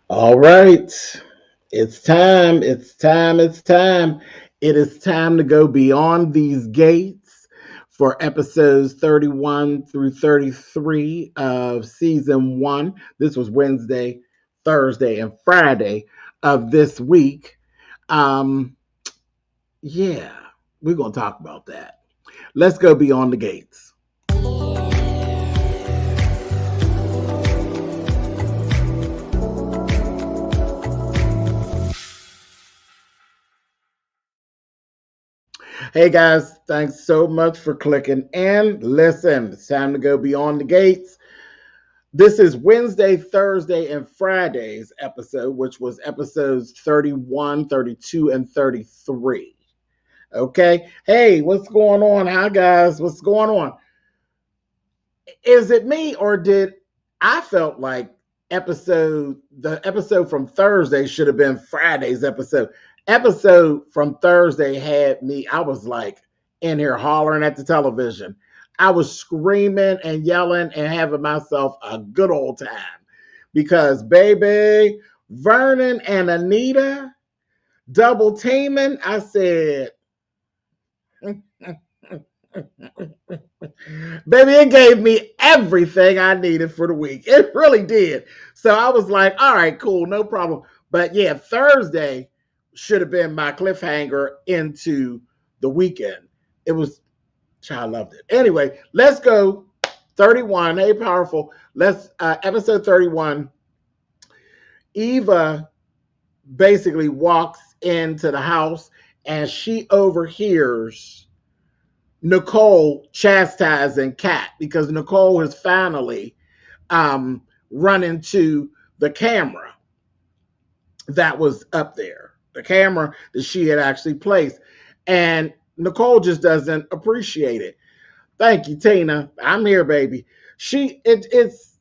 All right. It's time. It's time. It's time. It is time to go beyond these gates for episodes 31 through 33 of season one. This was Wednesday, Thursday, and Friday of this week. Um, yeah, we're going to talk about that. Let's go beyond the gates. Hey guys, thanks so much for clicking in. Listen, it's time to go beyond the gates. This is Wednesday, Thursday, and Friday's episode, which was episodes 31, 32, and 33. Okay. Hey, what's going on? Hi guys, what's going on? Is it me or did I felt like the episode from Thursday should have been Friday's episode. Episode from Thursday had me, I was like in here hollering at the television. I was screaming and yelling and having myself a good old time because baby, Vernon and Anita double teaming. I said, baby, it gave me everything I needed for the week. It really did. So I was like, all right, cool, no problem. But yeah, Thursday should have been my cliffhanger into the weekend. It was, child loved it. Anyway, let's go. 31. Hey, powerful. Let's, episode 31. Eva basically walks into the house and she overhears Nicole chastising Kat because Nicole has finally run into the camera that was up there, the camera that she had actually placed. And Nicole just doesn't appreciate it. Thank you, Tina. I'm here, baby. It's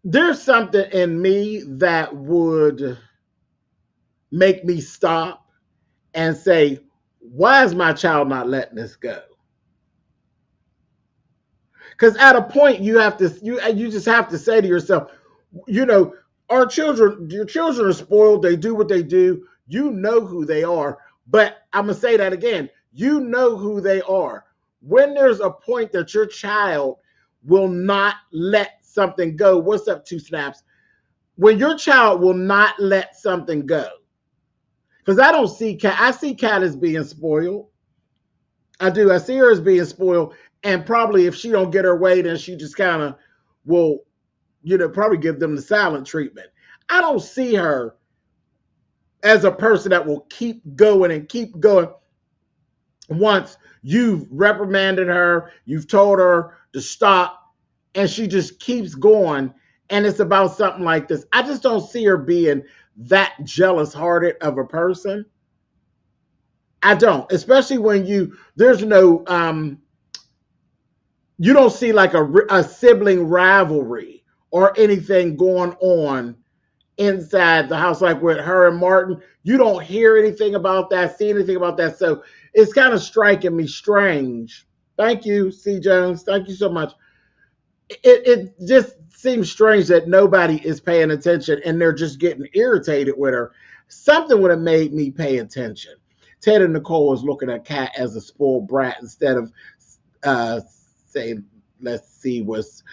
there's something in me that would make me stop and say, why is my child not letting this go? Because at a point you just have to say to yourself, you know, your children are spoiled. They do what they do. You know who they are. But I'm gonna say that again. You know who they are. When there's a point that your child will not let something go. What's up, two snaps? When your child will not let something go. Because I don't see Kat. I see Kat as being spoiled. I do. I see her as being spoiled. And probably if she don't get her way, then she just kind of will, probably give them the silent treatment. I don't see her as a person that will keep going and keep going. Once you've reprimanded her, you've told her to stop, and she just keeps going. And it's about something like this. I just don't see her being that jealous hearted of a person. I don't, especially when there's no, you don't see like a sibling rivalry or anything going on inside the house, like with her and Martin. You don't hear anything about that, see anything about that. So it's kind of striking me strange. Thank you, C. Jones. Thank you so much. It just seems strange that nobody is paying attention and they're just getting irritated with her. Something would have made me pay attention. Ted and Nicole was looking at Kat as a spoiled brat instead of saying, let's see what's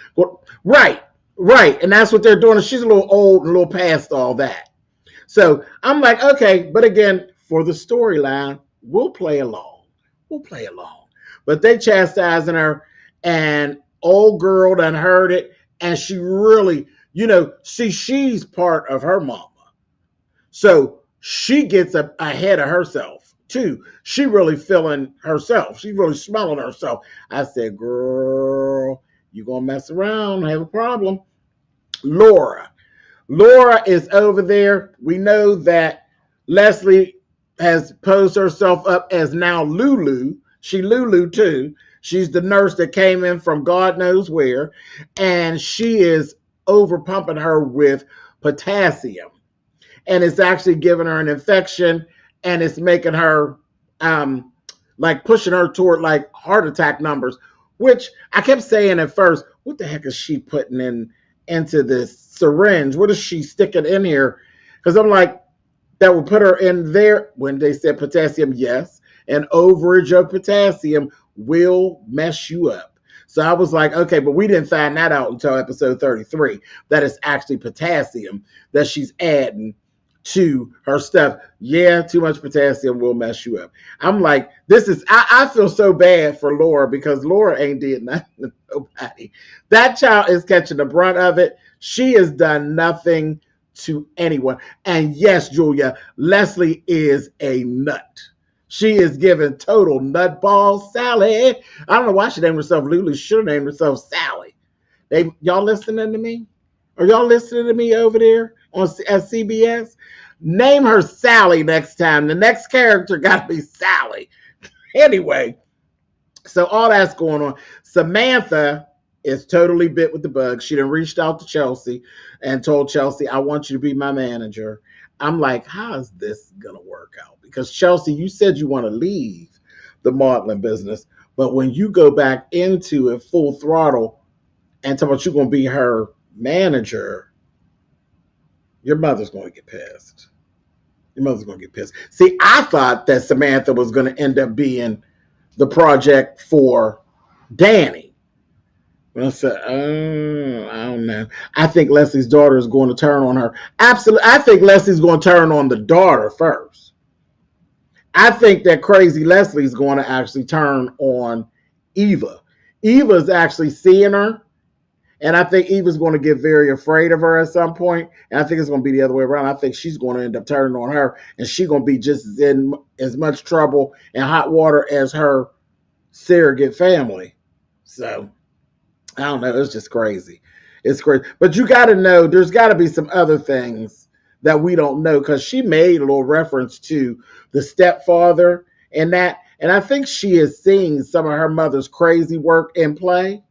right. Right. And that's what they're doing. She's a little old and a little past all that. So I'm like, okay, but again, for the storyline, we'll play along. We'll play along. But they chastising her, and old girl done heard it, and she really, she's part of her mama. So she gets ahead of herself too. She really feeling herself. She's really smelling herself. I said, girl, you gonna mess around, have a problem. Laura is over there. We know that Leslie has posed herself up as now Lulu. She Lulu too. She's the nurse that came in from God knows where, and she is over pumping her with potassium, and it's actually giving her an infection, and it's making her like pushing her toward like heart attack numbers, which I kept saying at first, what the heck is she putting into this syringe. What is she sticking in here? Because I'm like, that would put her in there. When they said potassium, yes, an overage of potassium will mess you up. So I was like, okay, but we didn't find that out until episode 33, that it's actually potassium that she's adding to her stuff. Yeah, too much potassium will mess you up. I'm like, I feel so bad for Laura, because Laura ain't did nothing to nobody. That child is catching the brunt of it. She has done nothing to anyone. And yes, Julia, Leslie is a nut. She is giving total nutball Sally. I don't know why she named herself Lulu. She should have named herself Sally. Y'all listening to me? Are y'all listening to me over there at CBS? Name her Sally next time. The next character got to be Sally. Anyway, so all that's going on. Samantha is totally bit with the bug. She done reached out to Chelsea and told Chelsea, I want you to be my manager. I'm like, how is this going to work out? Because Chelsea, you said you want to leave the modeling business, but when you go back into it full throttle and talk about you're going to be her manager, your mother's going to get pissed. Your mother's going to get pissed. See, I thought that Samantha was going to end up being the project for Danny. But I said, I don't know. I think Leslie's daughter is going to turn on her. Absolutely. I think Leslie's going to turn on the daughter first. I think that crazy Leslie's going to actually turn on Eva. Eva's actually seeing her. And I think Eva's going to get very afraid of her at some point. And I think it's going to be the other way around. I think she's going to end up turning on her. And she's going to be just in as much trouble and hot water as her surrogate family. So, I don't know. It's just crazy. It's crazy. But you got to know, there's got to be some other things that we don't know. Because she made a little reference to the stepfather and that. And I think she is seeing some of her mother's crazy work in play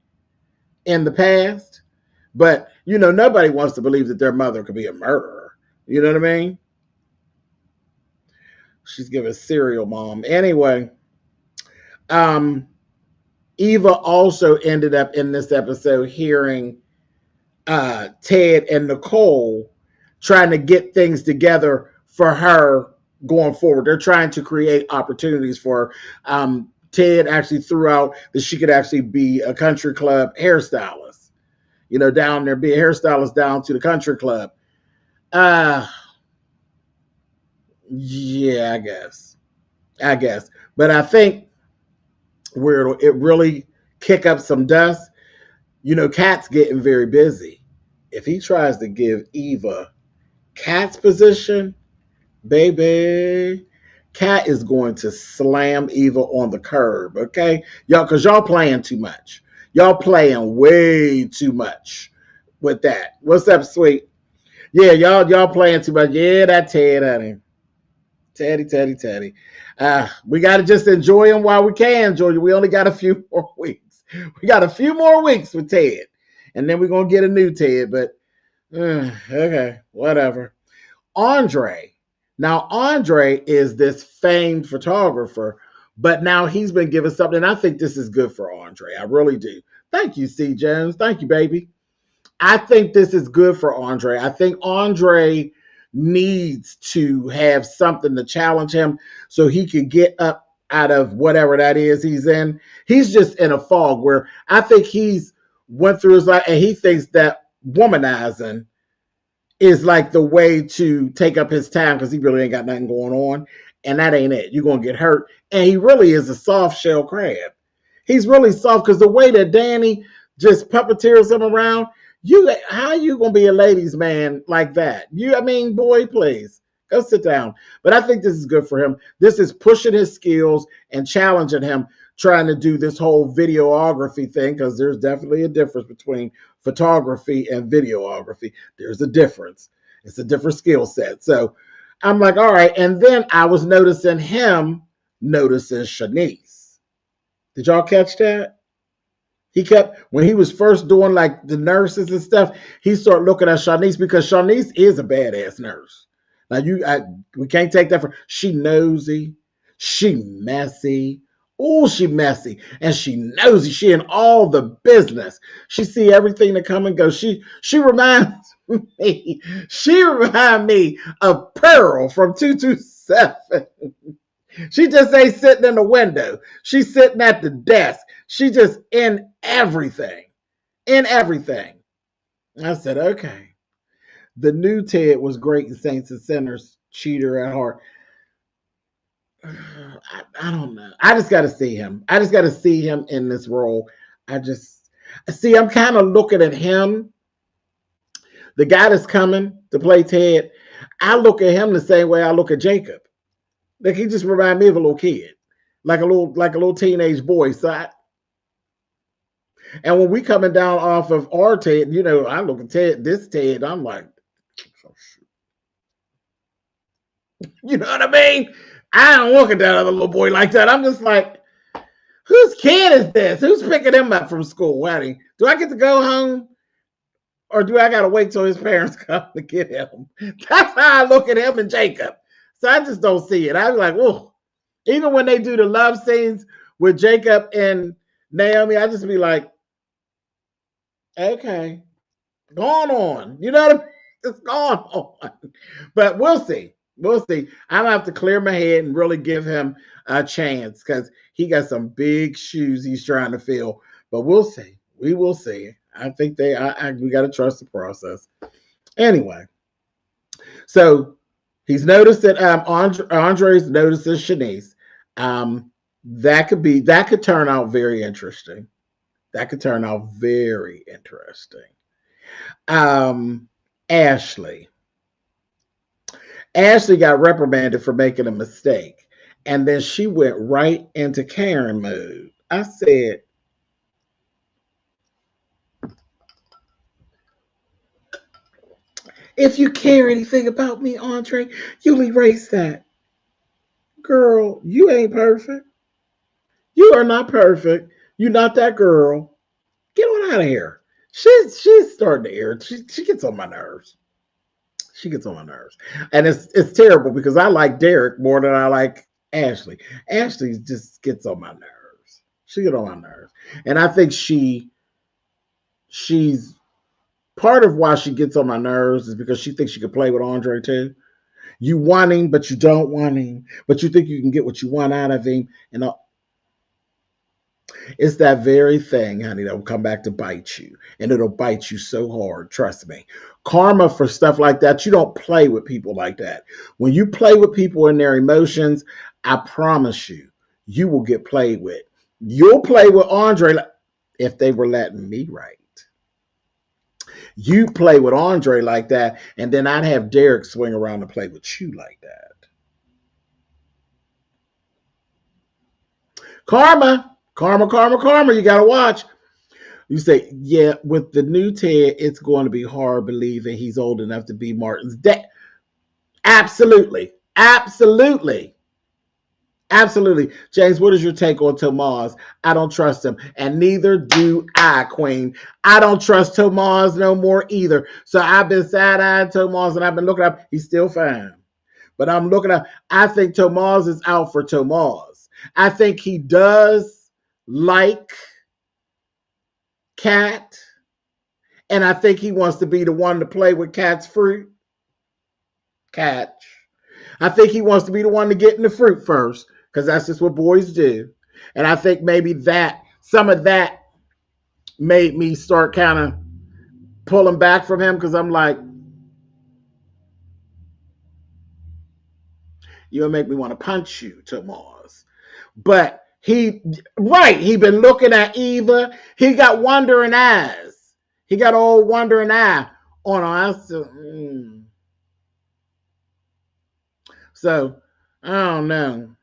in the past, but nobody wants to believe that their mother could be a murderer. You know what I mean? She's giving serial mom. Anyway, Eva also ended up in this episode hearing Ted and Nicole trying to get things together for her going forward. They're trying to create opportunities for her. Ted actually threw out that she could actually be a country club hairstylist, down there, be a hairstylist down to the country club. Yeah, I guess. But I think where it really kick up some dust, Kat's getting very busy. If he tries to give Eva Kat's position, baby, Kat is going to slam Eva on the curb, okay? Y'all, because y'all playing too much. Y'all playing way too much with that. What's up, sweet? Yeah, y'all playing too much. Yeah, that Ted, honey. Teddy. We got to just enjoy him while we can, Georgia. We only got a few more weeks. We got a few more weeks with Ted. And then we're going to get a new Ted, but okay, whatever. Andre. Now, Andre is this famed photographer, but now he's been given something, and I think this is good for Andre. I really do. Thank you, C. Jones. Thank you, baby. I think this is good for Andre. I think Andre needs to have something to challenge him so he can get up out of whatever that is he's in. He's just in a fog where I think he's went through his life, and he thinks that womanizing is like the way to take up his time because he really ain't got nothing going on. And that ain't it. You're going to get hurt. And he really is a soft shell crab. He's really soft because the way that Danny just puppeteers him around, how you going to be a ladies' man like that? Boy, please. Go sit down. But I think this is good for him. This is pushing his skills and challenging him, trying to do this whole videography thing, because there's definitely a difference between photography and videography. There's a difference. It's a different skill set. So I'm like, all right. And then I was noticing him noticing Shanice. Did y'all catch that? He kept, when he was first doing like the nurses and stuff, he started looking at Shanice because Shanice is a badass nurse. Now we can't take that for, she nosy, she messy, Oh, she messy and she nosy. She in all the business. She see everything that come and go. She reminds me. She reminds me of Pearl from 227. She just ain't sitting in the window. She's sitting at the desk. She just in everything. In everything. I said, okay. The new Ted was great in Saints and Sinners, cheater at heart. I don't know. I just got to see him. I just got to see him in this role. I'm kind of looking at him, the guy that's coming to play Ted. I look at him the same way I look at Jacob. Like he just reminds me of a little kid, like a little teenage boy. And when we coming down off of our Ted, I look at this Ted, I'm like, you know what I mean? I don't look at that other little boy like that. I'm just like, whose kid is this? Who's picking him up from school? Do I get to go home? Or do I got to wait till his parents come to get him? That's how I look at him and Jacob. So I just don't see it. I'm like, whoa. Even when they do the love scenes with Jacob and Naomi, I just be like, okay, going on. You know what I mean? It's going on. But we'll see. We'll see. I'm going to have to clear my head and really give him a chance because he got some big shoes he's trying to fill. But we'll see. We will see. I think we got to trust the process. Anyway, so he's noticed that Andre's noticing Shanice. That could turn out very interesting. That could turn out very interesting. Ashley got reprimanded for making a mistake. And then she went right into Karen mode. I said, if you care anything about me, Andre, you'll erase that. Girl, you ain't perfect. You are not perfect. You're not that girl. Get on out of here. She's starting to irritate. She gets on my nerves. She gets on my nerves. And it's terrible because I like Derek more than I like Ashley. Ashley just gets on my nerves. She gets on my nerves. And I think she's part of why she gets on my nerves is because she thinks she can play with Andre too. You want him, but you don't want him. But you think you can get what you want out of him. And it's that very thing, honey, that will come back to bite you. And it'll bite you so hard. Trust me. Karma for stuff like that, you don't play with people like that. When you play with people in their emotions, I promise you, you will get played with. You'll play with Andre if they were letting me right. You play with Andre like that, and then I'd have Derek swing around and play with you like that. Karma. You got to watch. You say, yeah, with the new Ted, it's going to be hard believing he's old enough to be Martin's dad. Absolutely. James, what is your take on Tomas? I don't trust him. And neither do I, Queen. I don't trust Tomas no more either. So I've been side-eyeing Tomas and I've been looking up. He's still fine. But I'm looking up. I think Tomas is out for Tomas. I think he does like Kat. And I think he wants to be the one to play with Kat's fruit. Catch. I think he wants to be the one to get in the fruit first. Because that's just what boys do. And I think maybe some of that made me start kind of pulling back from him because I'm like, you'll make me want to punch you, Tomas. But he been looking at Eva. He got wandering eyes. He got old wandering eye on us. So, I don't know.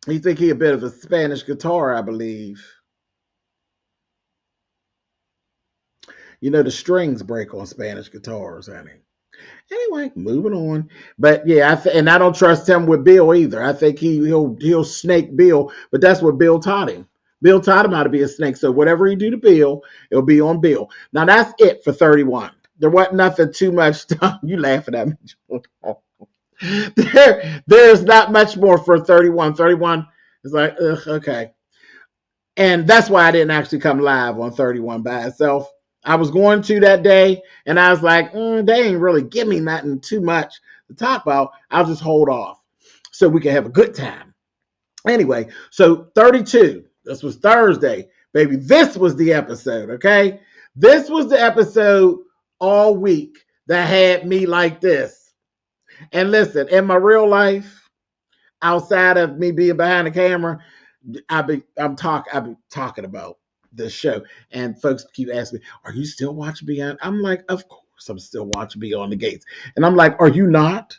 You think he a bit of a Spanish guitar, I believe. You know the strings break on Spanish guitars, honey. Anyway, moving on. But yeah, I don't trust him with Bill either. I think he'll snake Bill, but that's what Bill taught him. Bill taught him how to be a snake. So whatever he do to Bill, it'll be on Bill. Now that's it for 31. There wasn't nothing too much time. You laughing at me. There's not much more for 31. 31 It's like, ugh, okay. And that's why I didn't actually come live on 31 by itself. I was going to that day, and I was like, they ain't really give me nothing too much to talk about. I'll just hold off so we can have a good time. Anyway, so 32, this was Thursday, baby. This was the episode, okay? This was the episode all week that had me like this. And listen, in my real life, outside of me being behind the camera, I be talking about this show, and folks keep asking me, "Are you still watching Beyond?" I'm like, "Of course, I'm still watching Beyond the Gates." And I'm like, "Are you not?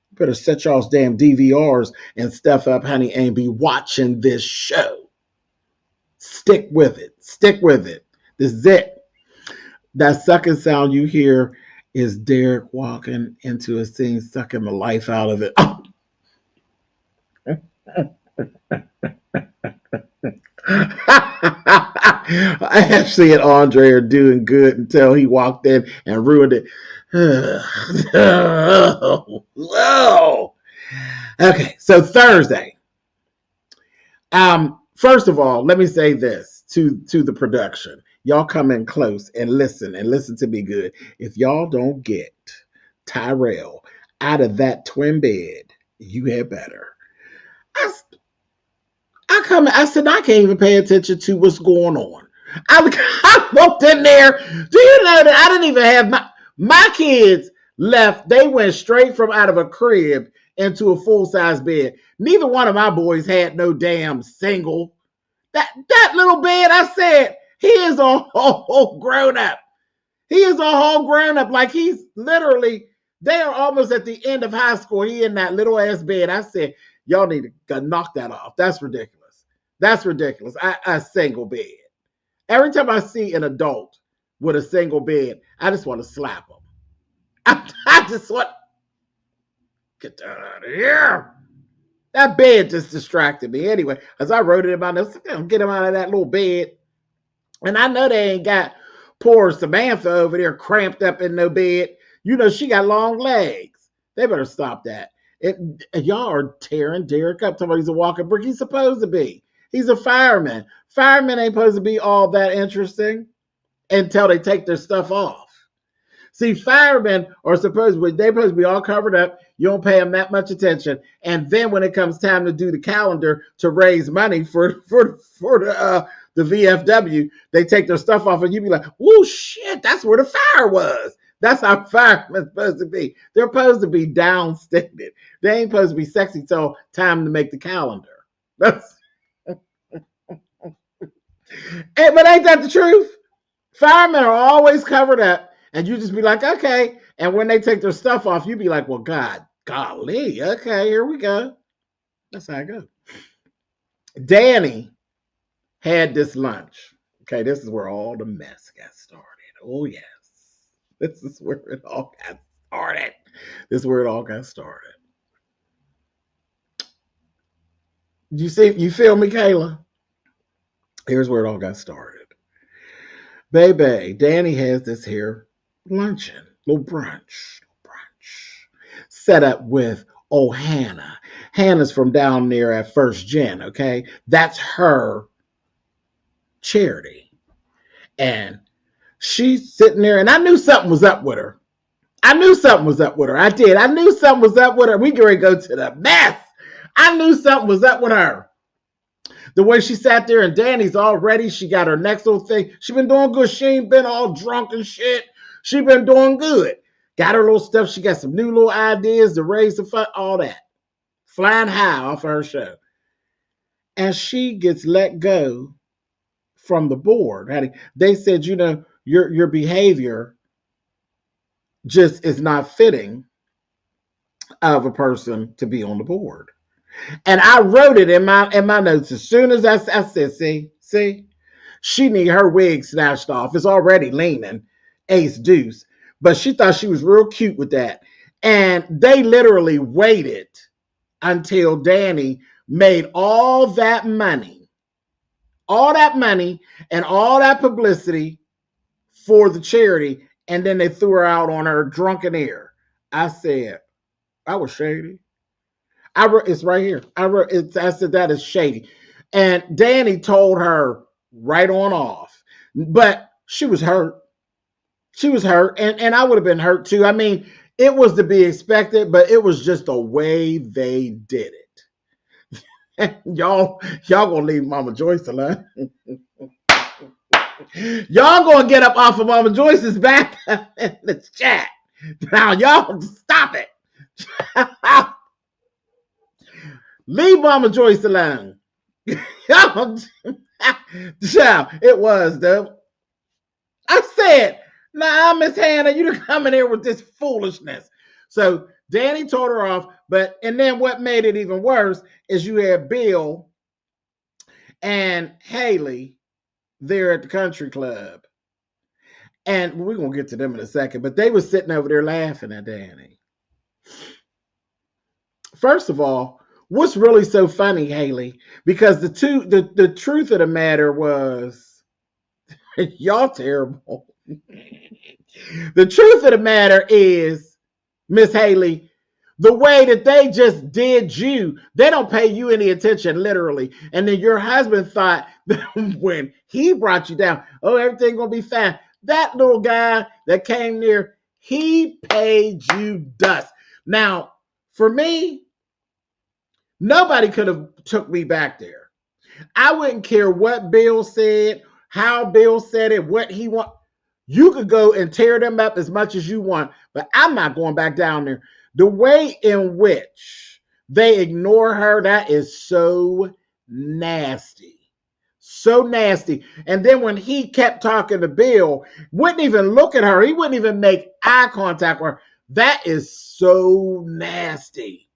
You better set y'all's damn DVRs and stuff up, honey, and be watching this show. Stick with it. Stick with it. This is it." That sucking sound you hear is Derek walking into a scene, sucking the life out of it. Ashley and Andre are doing good until he walked in and ruined it. Whoa. Okay, so Thursday. First of all, let me say this to the production. Y'all come in close and listen to me good. If y'all don't get Tyrell out of that twin bed, you had better. I said, I can't even pay attention to what's going on. I walked in there. Do you know that I didn't even have my kids left? They went straight from out of a crib into a full-size bed. Neither one of my boys had no damn single. That little bed, I said, he is a whole grown up. He is a whole grown up. Like he's literally, they are almost at the end of high school. He in that little ass bed. I said, y'all need to knock that off. That's ridiculous. That's ridiculous. A single bed. Every time I see an adult with a single bed, I just want to slap them. I just want, get out of here. That bed just distracted me. Anyway, as I wrote it about this, get him out of that little bed. And I know they ain't got poor Samantha over there cramped up in no bed. You know, she got long legs. They better stop that. Y'all are tearing Derek up. Somebody's a walking brick. He's supposed to be. He's a fireman. Firemen ain't supposed to be all that interesting until they take their stuff off. See, firemen are supposed to be all covered up. You don't pay them that much attention. And then when it comes time to do the calendar to raise money for the VFW, they take their stuff off and you be like, "Oh shit, that's where the fire was." That's how firemen supposed to be. They're supposed to be downstated. They ain't supposed to be sexy till time to make the calendar. That's but ain't that the truth? Firemen are always covered up, and you just be like, okay. And when they take their stuff off, you be like, well, golly, okay, here we go. That's how I go. Danny had this lunch. Okay, this is where all the mess got started. Oh, yes. This is where it all got started. This is where it all got started. You feel me, Kayla? Here's where it all got started. Baby, Danny has this here luncheon, little brunch, set up with Hannah. Hannah's from down there at First Gen, okay? That's her charity. And she's sitting there, and I knew something was up with her. I did. I knew something was up with her. We get ready to go to the mess. I knew something was up with her. The way she sat there, and Danny's all ready. She got her next little thing. She been doing good. She ain't been all drunk and shit. She been doing good. Got her little stuff. She got some new little ideas to raise the fun, all that. Flying high off of her show. And she gets let go from the board. They said, you know, your behavior just is not fitting of a person to be on the board. And I wrote it in my notes as soon as I said, see, she need her wig snatched off. It's already leaning, ace deuce. But she thought she was real cute with that. And they literally waited until Danny made all that money and all that publicity for the charity. And then they threw her out on her drunken air. I said, I was shady. It's right here. I said that is shady. And Danny told her right on off. But she was hurt. She was hurt. And I would have been hurt too. I mean, it was to be expected, but it was just the way they did it. y'all gonna leave Mama Joyce alone. Y'all gonna get up off of Mama Joyce's back in the chat. Now y'all stop it. Leave Mama Joyce alone. Child, it was though. I said, nah, Miss Hannah, you done come in here with this foolishness. So Danny told her off, and then what made it even worse is you had Bill and Haley there at the country club. And we're going to get to them in a second, but they were sitting over there laughing at Danny. First of all, what's really so funny, Haley? Because the truth of the matter was, y'all terrible. The truth of the matter is, Miss Haley, the way that they just did you, they don't pay you any attention, literally. And then your husband thought that when he brought you down, oh, everything's going to be fine. That little guy that came near, he paid you dust. Now, for me, nobody could have took me back there. I wouldn't care what Bill said, how Bill said it, what he want. You could go and tear them up as much as you want, but I'm not going back down there. The way in which they ignore her, that is so nasty. So nasty. And then when he kept talking to Bill, wouldn't even look at her. He wouldn't even make eye contact with her. That is so nasty.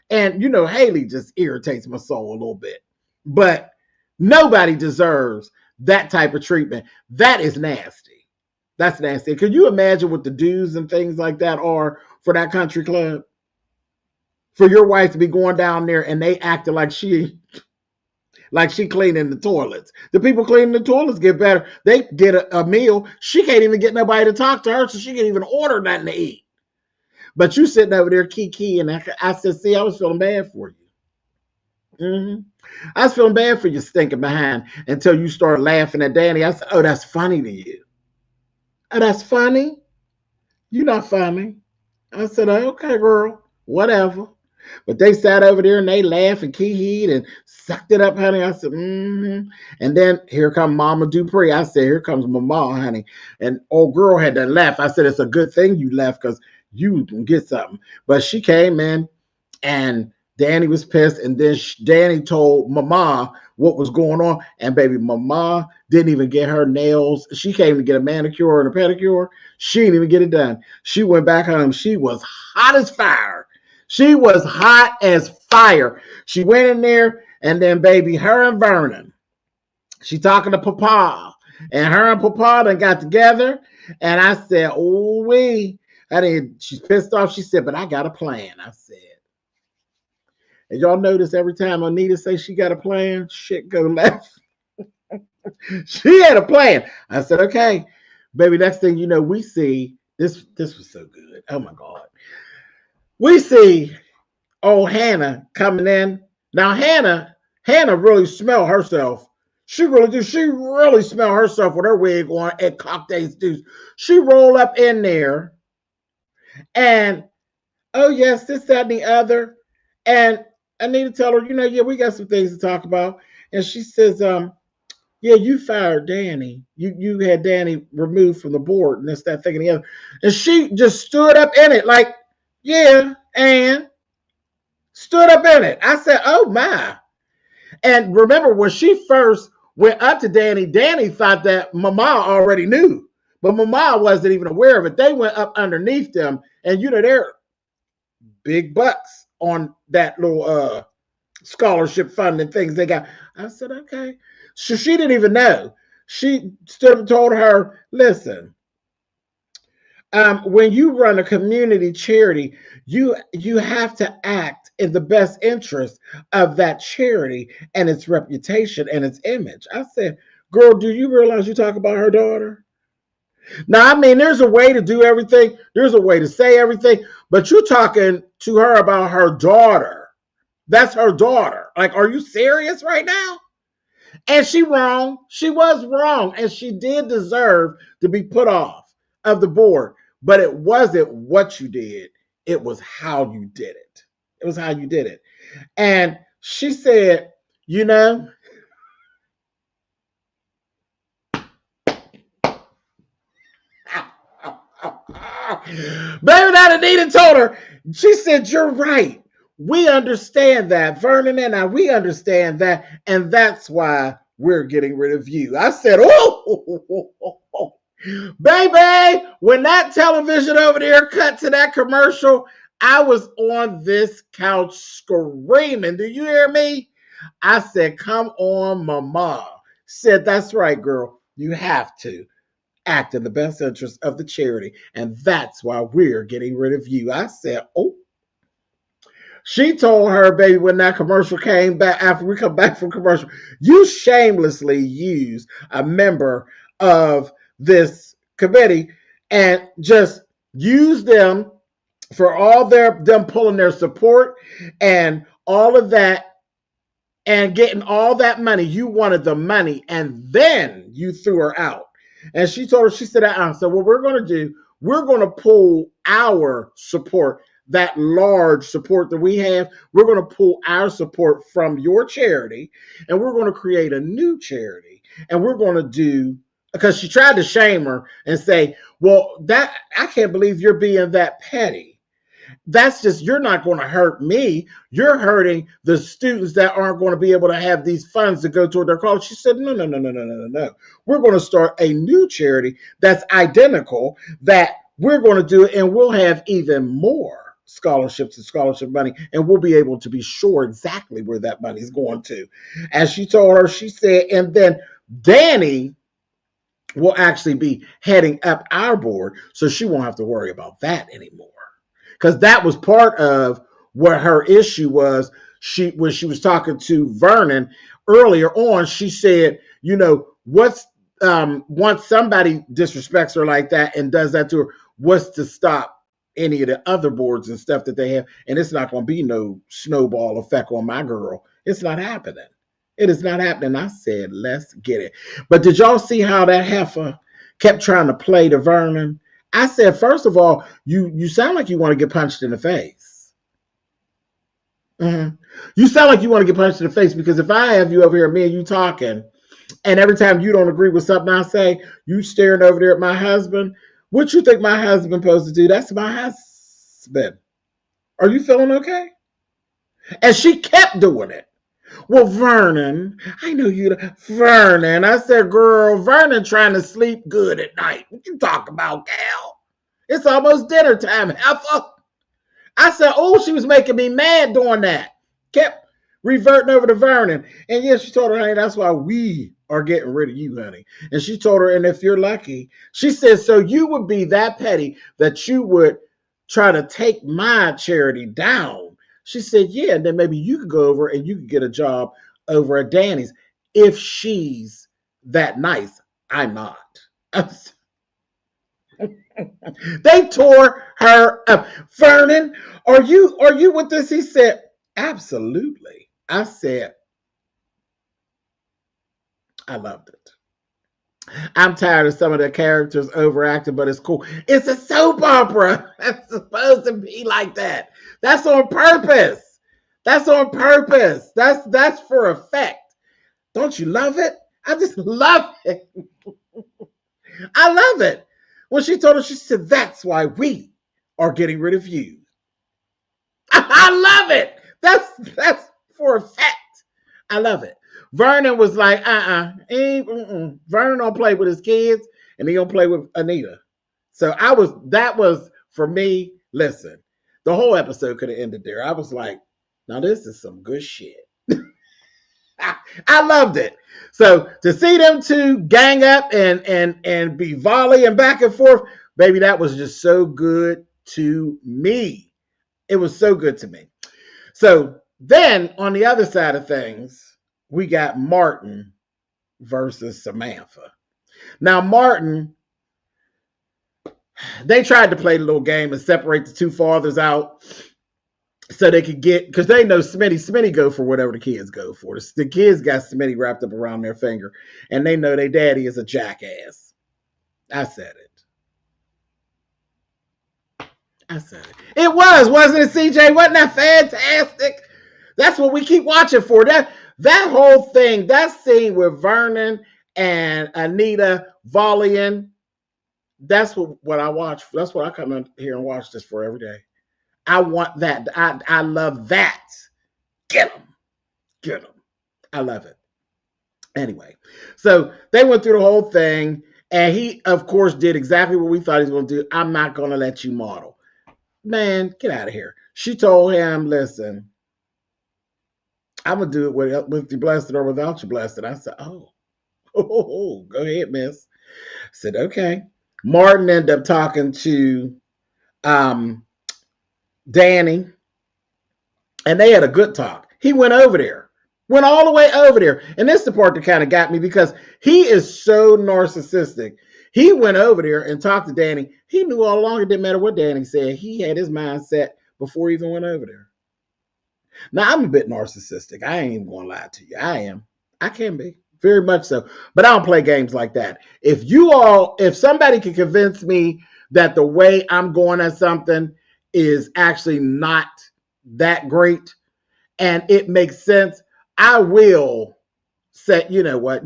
And, Haley just irritates my soul a little bit. But nobody deserves that type of treatment. That is nasty. That's nasty. Could you imagine what the dues and things like that are for that country club? For your wife to be going down there and they acting like she cleaning the toilets. The people cleaning the toilets get better. They get a meal. She can't even get nobody to talk to her, so she can't even order nothing to eat. But you sitting over there, Kiki, and I said, see, I was feeling bad for you. I was feeling bad for you stinking behind until you started laughing at Danny. I said, oh, that's funny to you. Oh, that's funny? You're not funny. I said, oh, okay, girl, whatever. But they sat over there and they laughed and kee-heed and sucked it up, honey. I said, And then here comes Mama Dupree. I said, here comes Mama, honey. And old girl had to laugh. I said, it's a good thing you left because you can get something. But she came in and Danny was pissed. And then Danny told Mama what was going on. And baby, Mama didn't even get her nails. She came to get a manicure and a pedicure. She didn't even get it done. She went back home. She was hot as fire. She was hot as fire. She went in there and then baby, her and Vernon, she talking to Papa. And her and Papa then got together. And I said, oh, she's pissed off. She said, but I got a plan. I said, and y'all notice every time Anita says she got a plan, shit go left. She had a plan. I said, okay, baby, next thing you know, we see, this was so good. Oh my God. We see old Hannah coming in. Now, Hannah really smelled herself. She really do. She really smelled herself with her wig on at Cocktails Deuce. She rolled up in there and, oh yes, this, that, and the other. And I need to tell her, yeah, we got some things to talk about. And she says, yeah, you fired Danny. You had Danny removed from the board and this, that, thing, and the other. And she just stood up in it like, yeah, and stood up in it. I said, oh my. And remember when she first went up to Danny, Danny thought that Mama already knew. But Mama wasn't even aware of it. They went up underneath them. And they're big bucks on that little scholarship fund and things they got. I said, okay. So she didn't even know. She stood and told her, listen, when you run a community charity, you have to act in the best interest of that charity and its reputation and its image. I said, girl, do you realize you talk about her daughter? Now, I mean, there's a way to do everything. There's a way to say everything. But you're talking to her about her daughter. That's her daughter. Like, are you serious right now? And she wrong. She was wrong. And she did deserve to be put off of the board. But it wasn't what you did. It was how you did it. It was how you did it. And she said, you know, baby, that Anita told her, she said, you're right. We understand that. Vernon and I, we understand that. And that's why we're getting rid of you. I said, oh, baby, when that television over there cut to that commercial, I was on this couch screaming. Do you hear me? I said, come on, mama. Said, that's right, girl. You have to act in the best interest of the charity. And that's why we're getting rid of you. I said, oh. She told her, baby, when that commercial came back, after we come back from commercial, you shamelessly used a member of this committee and just use them for all them pulling their support and all of that and getting all that money. You wanted the money and then you threw her out. And she told her, she said, so what we're going to do, we're going to pull our support, that large support that we have, we're going to pull our support from your charity and we're going to create a new charity. And we're going to do, because she tried to shame her and say, well, that I can't believe you're being that petty. That's just, you're not going to hurt me. You're hurting the students that aren't going to be able to have these funds to go toward their college. She said, no. We're going to start a new charity that's identical, that we're going to do it, and we'll have even more scholarships and scholarship money, and we'll be able to be sure exactly where that money is going to. As she told her, she said, and then Danny will actually be heading up our board, so she won't have to worry about that anymore. Because that was part of what her issue was. When she was talking to Vernon earlier on, she said, you know, once somebody disrespects her like that and does that to her, what's to stop any of the other boards and stuff that they have? And it's not going to be no snowball effect on my girl. It's not happening. It is not happening. I said, let's get it. But did y'all see how that heifer kept trying to play to Vernon? I said, first of all, you sound like you want to get punched in the face. Mm-hmm. You sound like you want to get punched in the face, because if I have you over here, me and you talking, and every time you don't agree with something I say, you staring over there at my husband, what you think my husband supposed to do? That's my husband. Are you feeling okay? And she kept doing it. Well, Vernon, I know you, Vernon. I said, girl, Vernon trying to sleep good at night. What you talk about, gal? It's almost dinner time. I said, oh, she was making me mad doing that. Kept reverting over to Vernon. And yes, she told her, honey, that's why we are getting rid of you, honey. And she told her, and if you're lucky, she said, so you would be that petty that you would try to take my charity down. She said, yeah, and then maybe you could go over and you could get a job over at Danny's if she's that nice. I'm not. They tore her up. Vernon, are you with this? He said, absolutely. I said, I loved it. I'm tired of some of the characters overacting, but it's cool. It's a soap opera. That's supposed to be like that. That's on purpose. That's on purpose. That's for effect. Don't you love it? I just love it. I love it. When she told her, she said, that's why we are getting rid of you. I love it. That's for effect. I love it. Vernon was like, Vernon don't play with his kids, and he don't play with Anita. So that was for me. Listen, the whole episode could have ended there. I was like, now this is some good shit. I loved it. So to see them two gang up and be volleying back and forth, baby, that was just so good to me. It was so good to me. So then on the other side of things, we got Martin versus Samantha. Now, Martin, they tried to play the little game and separate the two fathers out. so they could get, because they know Smitty go for whatever the kids go for. The kids got Smitty wrapped up around their finger, and they know their daddy is a jackass. I said it. I said it. It was, wasn't it, CJ? Wasn't that fantastic? That's what we keep watching for. That whole thing, that scene with Vernon and Anita volleying, that's what I watch. That's what I come in here and watch this for every day. I want that. I love that. Get them. Get them. I love it. Anyway, so they went through the whole thing, and he, of course, did exactly what we thought he was going to do. I'm not going to let you model. Man, get out of here. She told him, listen, I'm going to do it with you blessed or without you blessed. I said, oh, go ahead, miss. I said, okay. Martin ended up talking to Danny, and they had a good talk. He went over there, went all the way over there. And this is the part that kind of got me, because he is so narcissistic. He went over there and talked to Danny. He knew all along it didn't matter what Danny said. He had his mind set before he even went over there. Now, I'm a bit narcissistic. I ain't even going to lie to you. I am. I can be. Very much so. But I don't play games like that. If somebody can convince me that the way I'm going at something is actually not that great and it makes sense, I will say, you know what,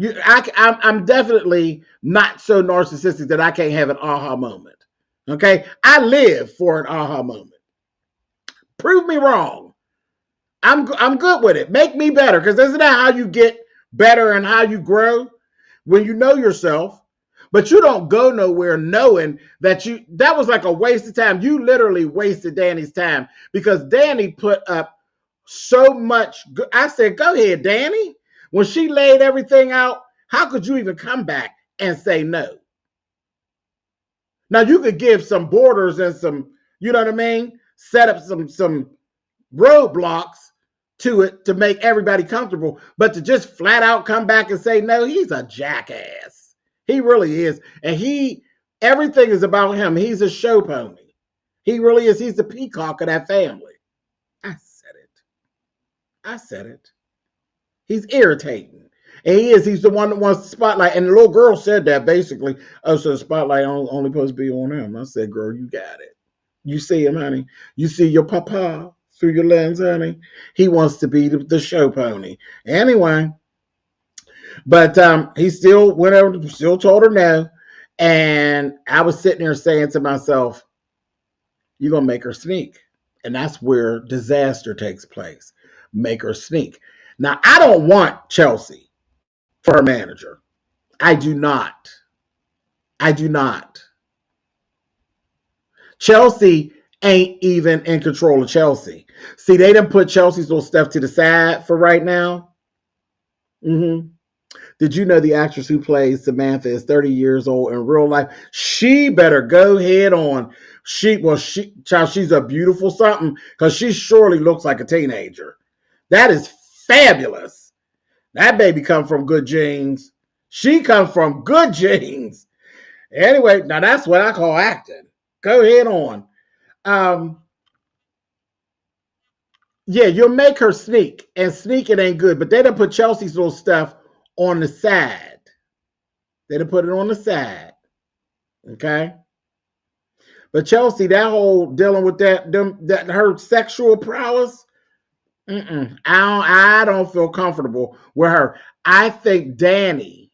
I'm definitely not so narcissistic that I can't have an aha moment. Okay, I live for an aha moment. Prove me wrong. I'm good with it. Make me better, because isn't that how you get better and how you grow? When you know yourself. But you don't go nowhere knowing that was like a waste of time. You literally wasted Danny's time, because Danny put up so much. I said, go ahead, Danny. When she laid everything out, how could you even come back and say no? Now, you could give some borders and some, you know what I mean? Set up some roadblocks to it to make everybody comfortable. But to just flat out come back and say no, he's a jackass. He really is. And everything is about him. He's a show pony. He really is. He's the peacock of that family. I said it. He's irritating. And he is. He's the one that wants the spotlight. And the little girl said that basically. Oh, so the spotlight only supposed to be on him. I said, girl, you got it. You see him, honey. You see your papa through your lens, honey. He wants to be the show pony. Anyway. But he still went over, still told her no. And I was sitting there saying to myself, you're going to make her sneak. And that's where disaster takes place. Make her sneak. Now, I don't want Chelsea for her manager. I do not. Chelsea ain't even in control of Chelsea. See, they done put Chelsea's little stuff to the side for right now. Did you know the actress who plays Samantha is 30 years old in real life? She better go head on. She's a beautiful something, because she surely looks like a teenager. That is fabulous. That baby come from good genes. She come from good genes. Anyway, now that's what I call acting. Go head on. Yeah, you'll make her sneak, and sneak it ain't good. But they done put Chelsea's little stuff on the side. They done put it on the side. Okay? But Chelsea, that whole dealing with that her sexual prowess, I don't feel comfortable with her. I think Danny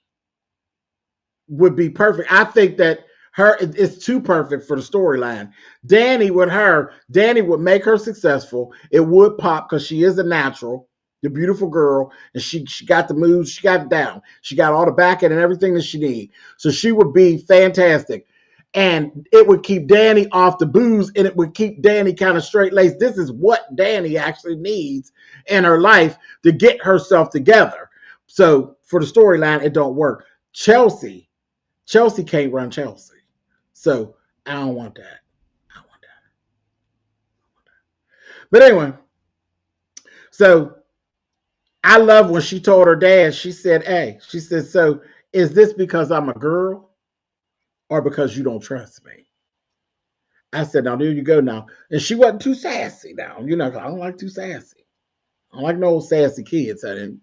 would be perfect. I think that it's too perfect for the storyline. Danny would make her successful. It would pop, because she is a natural, the beautiful girl, and she got the moves, she got it down. She got all the back end and everything that she needs. So she would be fantastic. And it would keep Danny off the booze, and it would keep Danny kind of straight-laced. This is what Danny actually needs in her life to get herself together. So for the storyline, it don't work. Chelsea can't run Chelsea. So I don't want that. But anyway, so I love when she told her dad, she said, so is this because I'm a girl or because you don't trust me? I said, now there you go now. And she wasn't too sassy now. You know, I don't like too sassy. I don't like no old sassy kids. I didn't.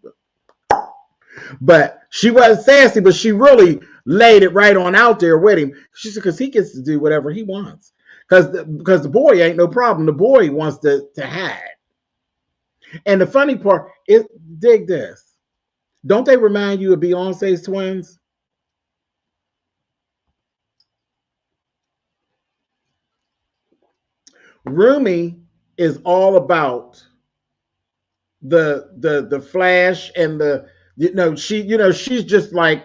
But she wasn't sassy, but she really laid it right on out there with him. She said, because he gets to do whatever he wants. Because the boy ain't no problem. The boy wants to hide. And the funny part is, dig this. Don't they remind you of Beyonce's twins? Rumi is all about the flash and she's just like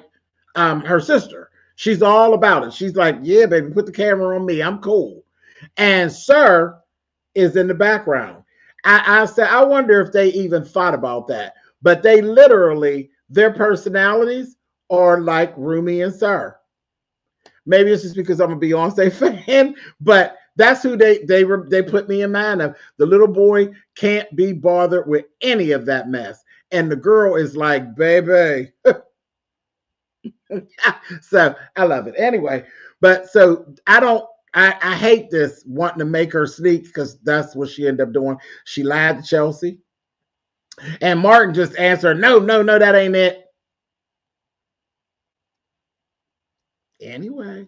her sister. She's all about it. She's like, yeah, baby, put the camera on me. I'm cool. And Sir is in the background. I said, I wonder if they even thought about that. But they literally, their personalities are like Rumi and Sir. Maybe it's just because I'm a Beyonce fan, but that's who they put me in mind of. The little boy can't be bothered with any of that mess. And the girl is like, baby. So I love it. Anyway, but so I hate this wanting to make her sneak because that's what she ended up doing. She lied to Chelsea. And Martin just answered, no, that ain't it. Anyway.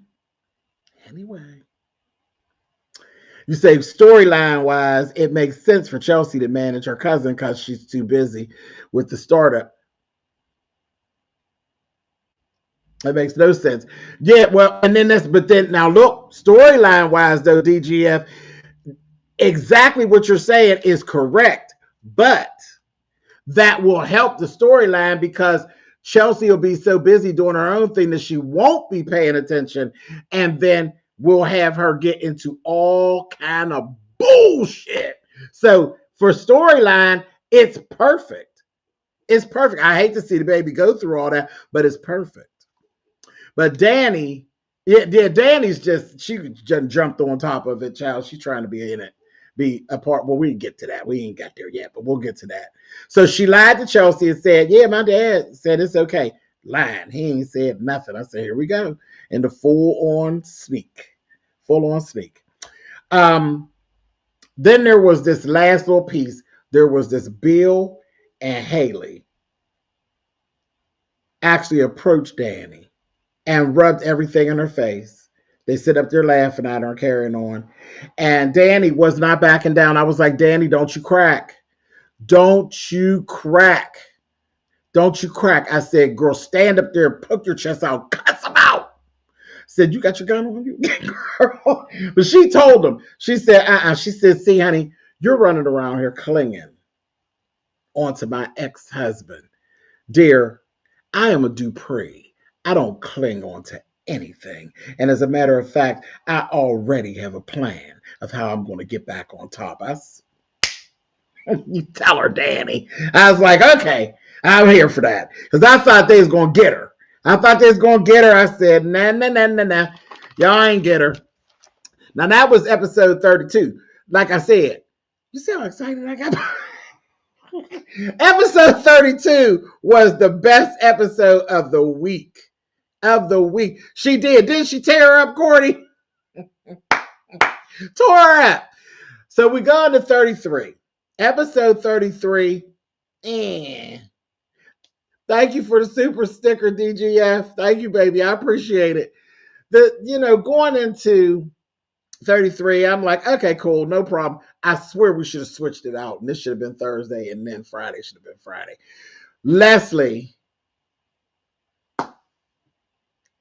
You say storyline wise, it makes sense for Chelsea to manage her cousin because she's too busy with the startup. It makes no sense. Yeah, well, and then but then now look, storyline wise though, DGF, exactly what you're saying is correct, but that will help the storyline because Chelsea will be so busy doing her own thing that she won't be paying attention, and then we'll have her get into all kind of bullshit. So for storyline, it's perfect. It's perfect. I hate to see the baby go through all that, but it's perfect. But Danny, Danny's she just jumped on top of it, child. She's trying to be in it, be a part. Well, we didn't get to that. We ain't got there yet, but we'll get to that. So she lied to Chelsea and said, yeah, my dad said it's okay. Lying. He ain't said nothing. I said, here we go. In the full-on sneak. Then there was this last little piece. There was this Bill and Haley actually approached Danny and rubbed everything in her face. They sit up there laughing at her and carrying on. And Danny was not backing down. I was like, Danny, don't you crack. Don't you crack. Don't you crack. I said, girl, stand up there, poke your chest out, cuss them out. Said, you got your gun on you? Girl. But she told him, she said, She said, see, honey, you're running around here clinging onto my ex-husband. Dear, I am a Dupree. I don't cling on to anything. And as a matter of fact, I already have a plan of how I'm going to get back on top. You tell her, Danny. I was like, okay, I'm here for that. Because I thought they was going to get her. I said, nah. Y'all ain't get her. Now, that was episode 32. Like I said, you see how excited I got? Episode 32 was the best episode of the week. She did. Didn't she tear her up, Courtney? Tore her up. So we go on to 33. Episode 33. Thank you for the super sticker, DGF. Thank you, baby. I appreciate it. Going into 33, I'm like, okay, cool, no problem. I swear we should have switched it out. And this should have been Thursday, and then Friday should have been Friday. Leslie.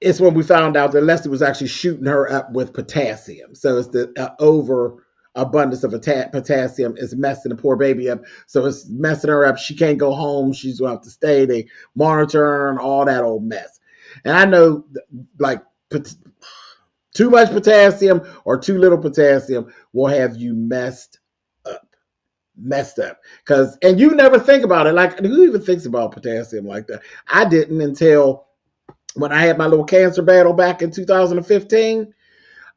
It's when we found out that Leslie was actually shooting her up with potassium. So it's the overabundance of potassium is messing the poor baby up. So it's messing her up. She can't go home. She's going to have to stay. They monitor her and all that old mess. And I know, like, too much potassium or too little potassium will have you messed up. And you never think about it. Like, who even thinks about potassium like that? I didn't until when I had my little cancer battle back in 2015.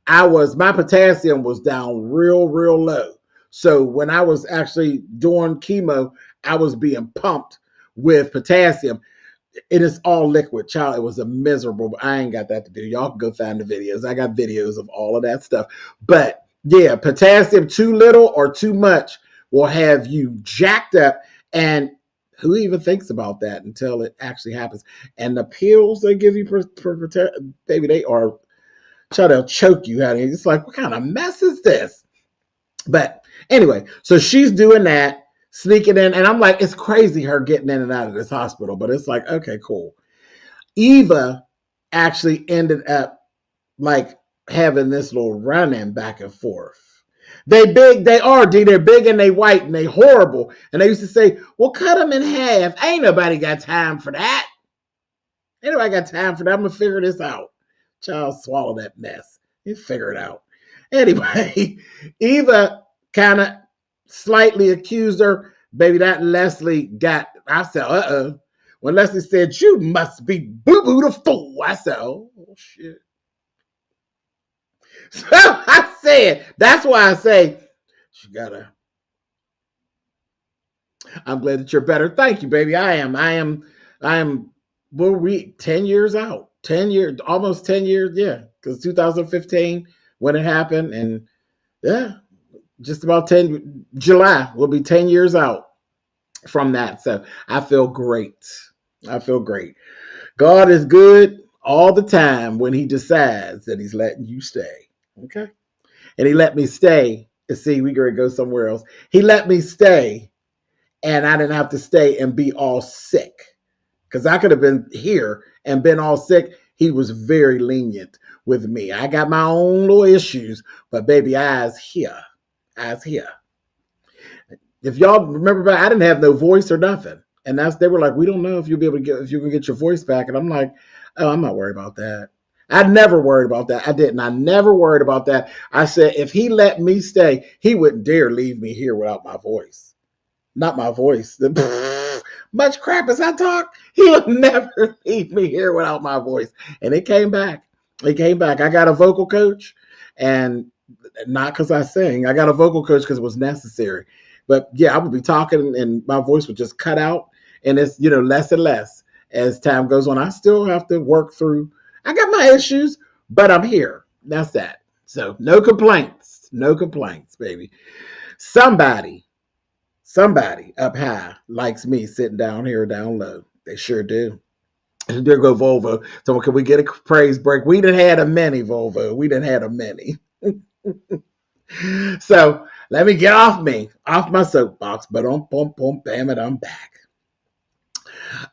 My potassium was down real low. So when I was actually doing chemo, I was being pumped with potassium. It is all liquid, child. It was a miserable, but I ain't got that to do. Y'all can go find the videos. I got videos of all of that stuff. But Yeah, potassium too little or too much will have you jacked up. And who even thinks about that until it actually happens? And the pills they give you baby, they are try to choke you out of it. It's like, what kind of mess is this? But anyway, so she's doing that, sneaking in, and I'm like, it's crazy her getting in and out of this hospital. But it's like, okay, cool. Eva actually ended up like having this little running back and forth. They big, they are, D. They're big and they white and they horrible. And they used to say, well, cut them in half. Ain't nobody got time for that. Ain't nobody got time for that. I'm going to figure this out. Child, swallow that mess. You figure it out. Anyway, Eva kind of slightly accused her. Baby, that Leslie got, I said, uh-oh. When Leslie said, you must be boo-boo the fool. I said, oh, shit. So I said, that's why I say, she gotta. I'm glad that you're better. Thank you, baby. I am. Were we 10 years out? 10 years, almost 10 years. Yeah, because 2015 when it happened, and yeah, just about 10. July will be 10 years out from that. So I feel great. I feel great. God is good all the time when He decides that He's letting you stay. Okay. And He let me stay. See, we gotta go somewhere else. He let me stay, and I didn't have to stay and be all sick. Because I could have been here and been all sick. He was very lenient with me. I got my own little issues, but baby, I's here. I's here. If y'all remember, I didn't have no voice or nothing. And they were like, we don't know if you'll be able to if you can get your voice back. And I'm like, oh, I'm not worried about that. I never worried about that. I didn't. I never worried about that. I said, if He let me stay, He wouldn't dare leave me here without my voice. Not my voice. Much crap as I talk, He'll never leave me here without my voice. And it came back. It came back. I got a vocal coach, and not because I sing. I got a vocal coach because it was necessary. But yeah, I would be talking and my voice would just cut out. And it's, less and less as time goes on. I still have to work through. I got my issues, but I'm here. That's that. So no complaints. No complaints, baby. Somebody up high likes me sitting down here down low. They sure do. There go Volvo. So can we get a praise break? We done had a many, Volvo. We done had a many. So let me get off my soapbox. But bam it, I'm back.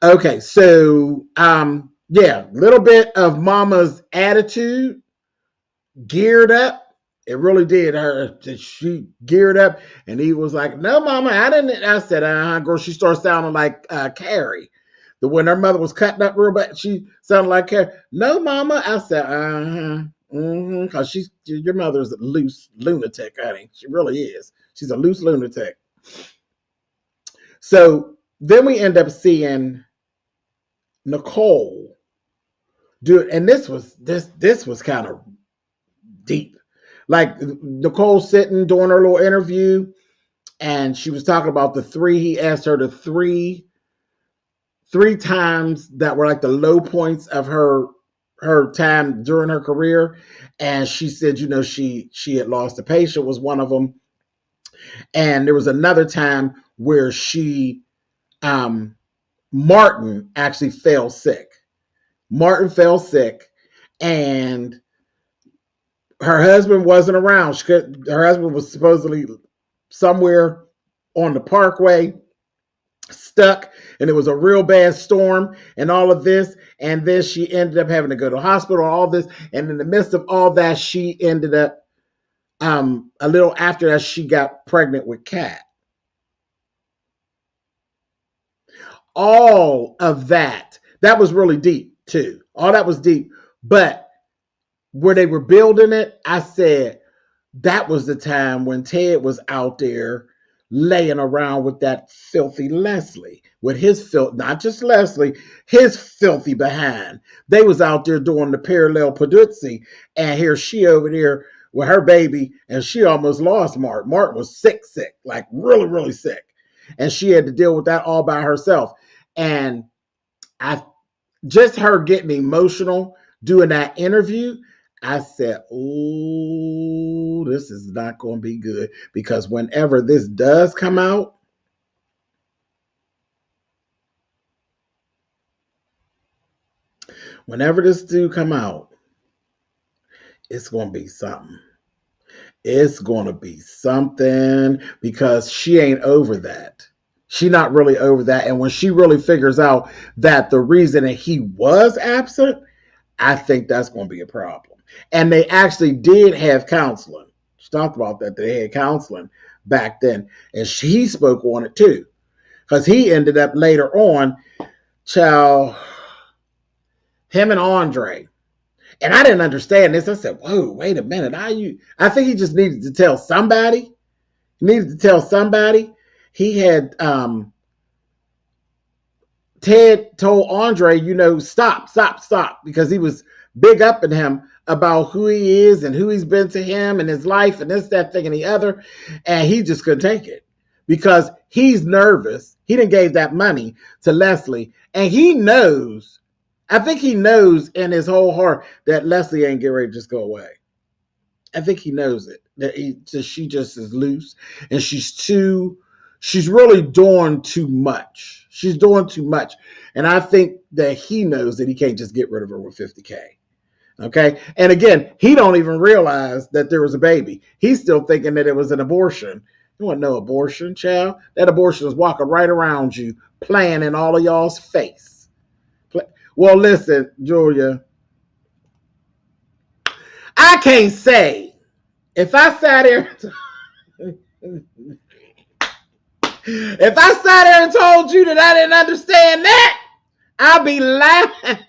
Okay, so yeah, little bit of Mama's attitude geared up. It really did. She geared up, and he was like, "No, Mama, I didn't." I said, girl." She started sounding like Carrie. When her mother was cutting up real bad, she sounded like Carrie. No, Mama, I said, because your mother's a loose lunatic, honey. She really is. She's a loose lunatic. So then we end up seeing Nicole do it, and this was kind of deep. Like Nicole sitting doing her little interview, and she was talking about the three. He asked her the three times that were like the low points of her time during her career, and she said, she had lost a patient was one of them, and there was another time where Martin actually fell sick. Martin fell sick, and her husband wasn't around. Her husband was supposedly somewhere on the parkway, stuck, and it was a real bad storm and all of this. And then she ended up having to go to the hospital, all this. And in the midst of all that, she ended up, a little after that, she got pregnant with Kat. All of that was really deep too. All that was deep. But where they were building it, I said that was the time when Ted was out there laying around with that filthy Leslie, with his not just Leslie, his filthy behind. They was out there doing the parallel Paduzzi, and here she over there with her baby, and she almost lost Mark. Mark was sick, like really, really sick. And she had to deal with that all by herself. And I just her getting emotional doing that interview, I said, oh, this is not going to be good, because whenever this does come out, whenever this do come out, it's going to be something. It's going to be something, because she ain't over that. She not really over that. And when she really figures out that the reason that he was absent, I think that's going to be a problem. And they actually did have counseling. She talked about that. They had counseling back then. And he spoke on it too. Because he ended up later on, child, him and Andre. And I didn't understand this. I said, whoa, wait a minute. I think he just needed to tell somebody. He needed to tell somebody. He had Ted told Andre, stop, because he was big up in him about who he is and who he's been to him and his life and this, that, thing, and the other. And he just couldn't take it because he's nervous. He didn't gave that money to Leslie, and he knows, I think he knows in his whole heart that Leslie ain't getting ready to just go away. I think he knows it, that she just is loose, and she's really doing too much. She's doing too much. And I think that he knows that he can't just get rid of her with $50K. Okay. And again, he don't even realize that there was a baby. He's still thinking that it was an abortion. It wasn't no abortion, child. That abortion was walking right around you, playing in all of y'all's face. Well, listen, Julia, I can't say if I sat here if I sat there and told you that I didn't understand that, I'll be laughing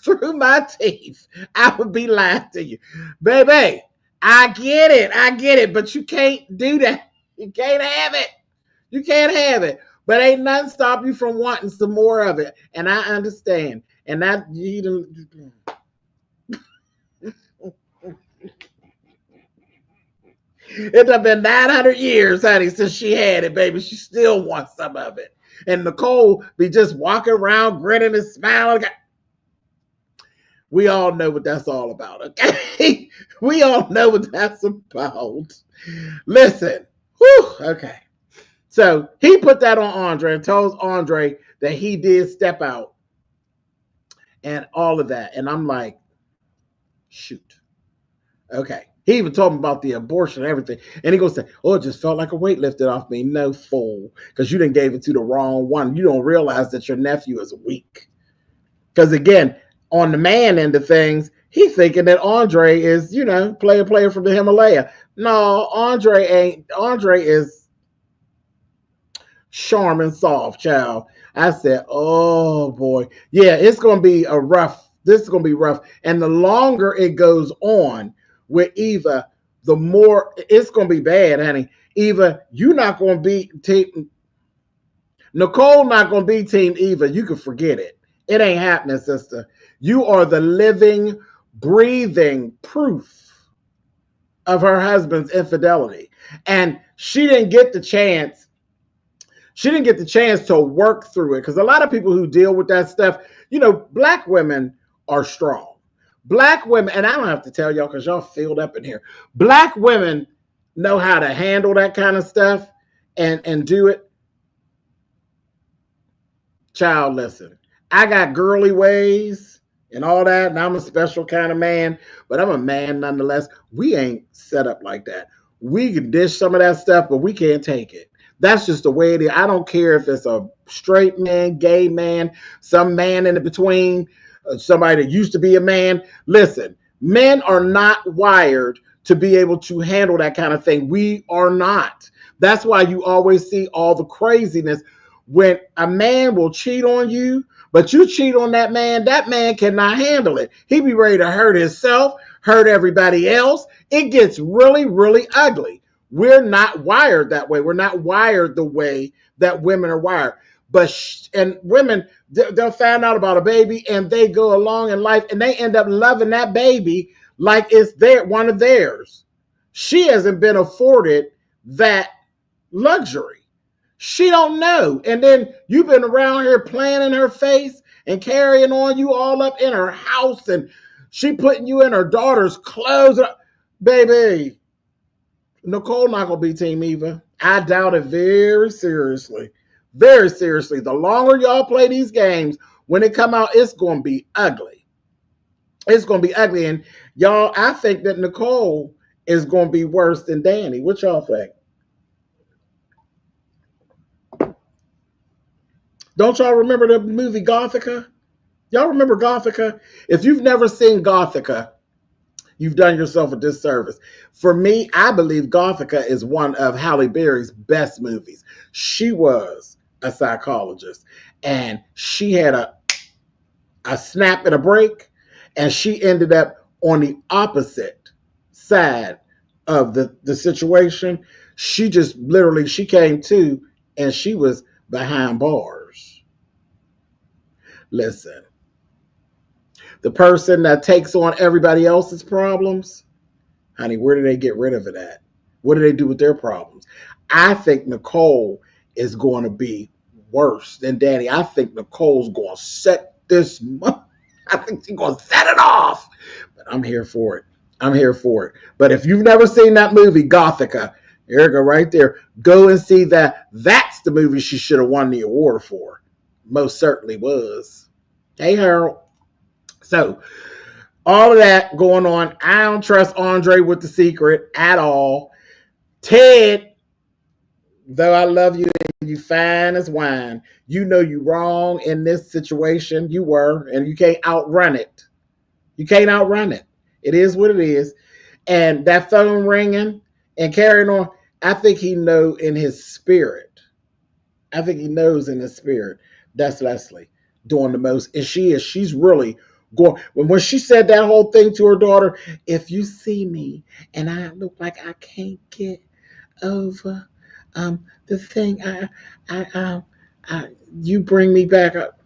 through my teeth. I would be lying to you. Baby, I get it, but you can't do that. You can't have it. You can't have it. But ain't nothing stop you from wanting some more of it. And I understand. And that it done been 900 years, honey, since she had it, baby. She still wants some of it. And Nicole be just walking around grinning and smiling. We all know what that's all about, okay? We all know what that's about. Listen. Whew, okay. So he put that on Andre and told Andre that he did step out and all of that. And I'm like, shoot. Okay. He even told me about the abortion and everything. And he goes, oh, it just felt like a weight lifted off me. No, fool. Because you didn't gave it to the wrong one. You don't realize that your nephew is weak. Because again, on the man end of things, he's thinking that Andre is, player from the Himalaya. No, Andre ain't. Andre is Charmin soft, child. I said, oh boy. Yeah, it's going to be this is going to be rough. And the longer it goes on with Eva, the more it's going to be bad, honey. Eva, you're not going to be team Nicole, not going to be team Eva. You can forget it. It ain't happening, sister. You are the living, breathing proof of her husband's infidelity. And she didn't get the chance. She didn't get the chance to work through it, because a lot of people who deal with that stuff, Black women are strong. Black women, and I don't have to tell y'all because y'all filled up in here. Black women know how to handle that kind of stuff and do it. Child, listen, I got girly ways and all that, and I'm a special kind of man, but I'm a man nonetheless. We ain't set up like that. We can dish some of that stuff, but we can't take it. That's just the way it is. I don't care if it's a straight man, gay man, some man in between, somebody that used to be a man. Listen, men are not wired to be able to handle that kind of thing. We are not. That's why you always see all the craziness when a man will cheat on you, but you cheat on that man cannot handle it. He be ready to hurt himself, hurt everybody else. It gets really, really ugly. We're not wired that way. We're not wired the way that women are wired. And women, they'll find out about a baby and they go along in life and they end up loving that baby like it's one of theirs. She hasn't been afforded that luxury. She don't know. And then you've been around here playing in her face and carrying on, you all up in her house and She putting you in her daughter's clothes. Baby, Nicole not going to be Team Eva. I doubt it very seriously. Very seriously. The longer y'all play these games, when it come out, it's going to be ugly. It's going to be ugly. And y'all, I think that Nicole is going to be worse than Danny. What y'all think? Don't y'all remember the movie Gothica? Y'all remember Gothica? If you've never seen Gothica, you've done yourself a disservice. For me, I believe Gothica is one of Halle Berry's best movies. She was a psychologist, and she had a snap and a break, and she ended up on the opposite side of the situation. She just literally, she came to, and she was behind bars. Listen, the person that takes on everybody else's problems, honey, where do they get rid of it at? What do they do with their problems? I think Nicole is going to be worse than Danny. I think Nicole's going to set this month. I think she's going to set it off. But I'm here for it. I'm here for it. But if you've never seen that movie, Gothica, here you go right there. Go and see that. That's the movie she should have won the award for. Most certainly was. Hey, Harold. So, all of that going on. I don't trust Andre with the secret at all. Ted, though I love you and you fine as wine, you know you wrong in this situation. You were, and you can't outrun it. You can't outrun it. It is what it is. And that phone ringing and carrying on, I think he knows in his spirit. I think he knows in his spirit that's Leslie doing the most. And she's really going. When she said that whole thing to her daughter, if you see me and I look like I can't get over the thing, you bring me back up.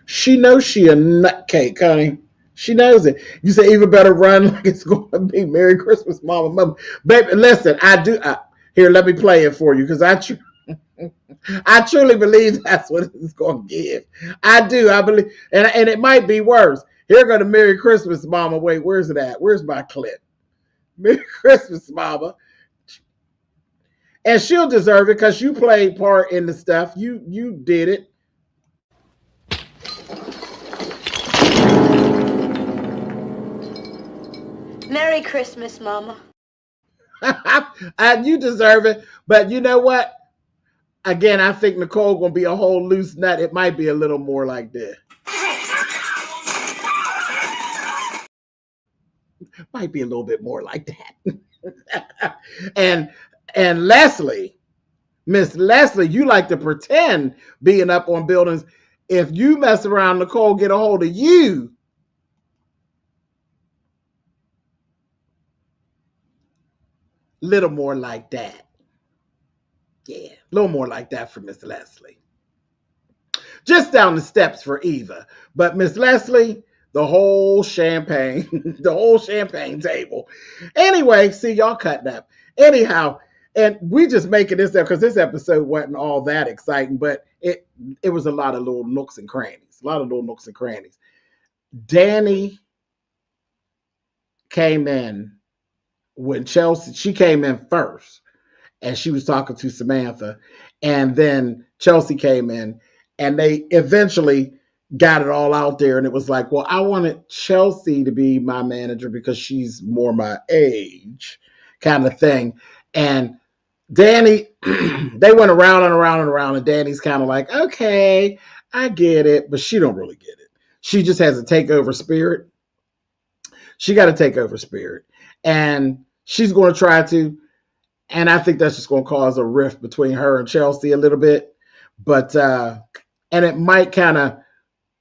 She knows she a nutcake, honey. She knows it. You say even better run like it's going to be Merry Christmas, Mama. Baby, listen, here, let me play it for you because I truly believe that's what it's going to give. I do. I believe, and it might be worse. Here go to Merry Christmas, Mama. Wait, where's it at? Where's my clip? Merry Christmas, Mama. And she'll deserve it because you played part in the stuff. You did it. Merry Christmas, Mama. You deserve it. But you know what? Again, I think Nicole going to be a whole loose nut. It might be a little more like this. Might be a little bit more like that. and Leslie, Miss Leslie, you like to pretend being up on buildings. If you mess around, Nicole get a hold of you. Little more like that. Yeah, a little more like that for Miss Leslie. Just down the steps for Eva. But Miss Leslie, the whole champagne, the whole champagne table. Anyway, see, y'all cutting up. Anyhow, and we just making this up because this episode wasn't all that exciting, but it was a lot of little nooks and crannies. A lot of little nooks and crannies. Danny came in when she came in first. And she was talking to Samantha. And then Chelsea came in and they eventually got it all out there. And it was like, well, I wanted Chelsea to be my manager because she's more my age kind of thing. And Danny, they went around and around and around. And Danny's kind of like, okay, I get it. But she don't really get it. She just has a takeover spirit. She got a takeover spirit. And she's going to try to. And I think that's just going to cause a rift between her and Chelsea a little bit. But, and it might kind of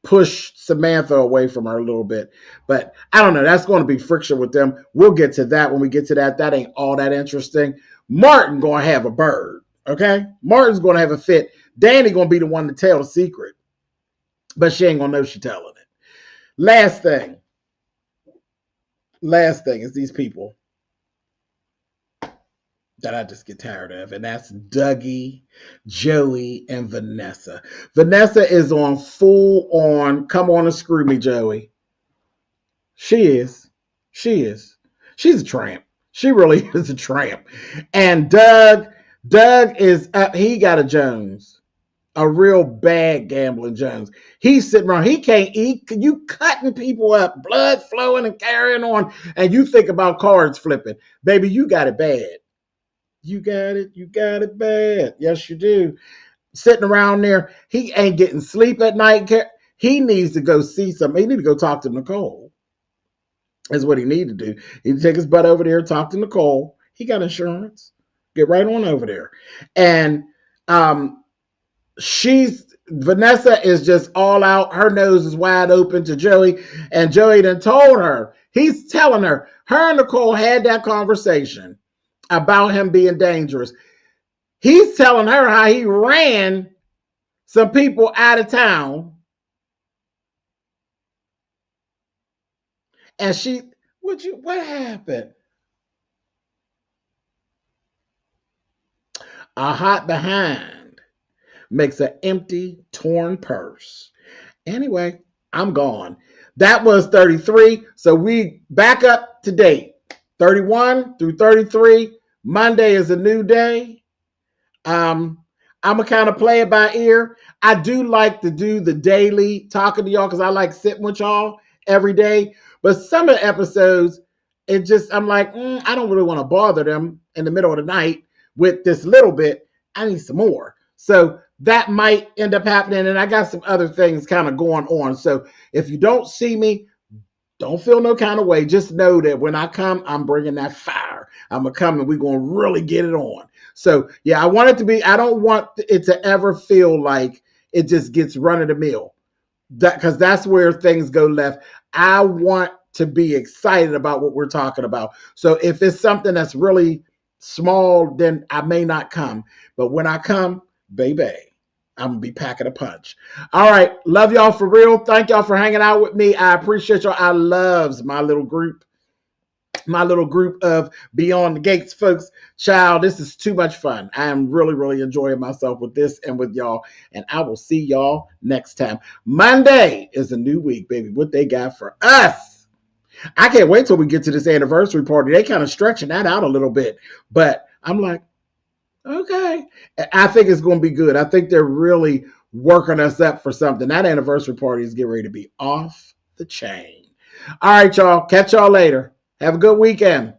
push Samantha away from her a little bit. But I don't know. That's going to be friction with them. We'll get to that when we get to that. That ain't all that interesting. Martin going to have a bird. Okay? Martin's going to have a fit. Danny going to be the one to tell the secret. But she ain't going to know she's telling it. Last thing is these people that I just get tired of, and that's Dougie, Joey, and Vanessa. Vanessa is on full on, come on and screw me, Joey. She is. She is. She's a tramp. She really is a tramp. And Doug is up. He got a Jones, a real bad gambling Jones. He's sitting around. He can't eat. You cutting people up, blood flowing and carrying on, and you think about cards flipping. Baby, you got it bad. You got it. You got it bad. Yes, you do. Sitting around there, he ain't getting sleep at night. He needs to go see something. He need to go talk to Nicole. Is what he need to do. He need to take his butt over there, talk to Nicole. He got insurance. Get right on over there. And Vanessa is just all out. Her nose is wide open to Joey. And Joey done told her, he's telling her and Nicole had that conversation about him being dangerous. He's telling her how he ran some people out of town. And what happened? A hot behind makes an empty, torn purse. Anyway, I'm gone. That was 33. So we back up to date. 31 through 33. Monday is a new day. I'm going to kind of play it by ear. I do like to do the daily talking to y'all because I like sitting with y'all every day. But some of the episodes, I'm like, I don't really want to bother them in the middle of the night with this little bit. I need some more. So that might end up happening. And I got some other things kind of going on. So if you don't see me, don't feel no kind of way. Just know that when I come, I'm bringing that fire. I'm going to come and we're going to really get it on. So, yeah, I don't want it to ever feel like it just gets run of the mill. Because that's where things go left. I want to be excited about what we're talking about. So if it's something that's really small, then I may not come. But when I come, baby, I'm going to be packing a punch. All right. Love y'all for real. Thank y'all for hanging out with me. I appreciate y'all. I loves my little group of Beyond the Gates folks. Child, this is too much fun. I am really, really enjoying myself with this and with y'all. And I will see y'all next time. Monday is a new week, baby. What they got for us. I can't wait till we get to this anniversary party. They kind of stretching that out a little bit. But I'm like, okay. I think it's going to be good. I think they're really working us up for something. That anniversary party is getting ready to be off the chain. All right, y'all. Catch y'all later. Have a good weekend.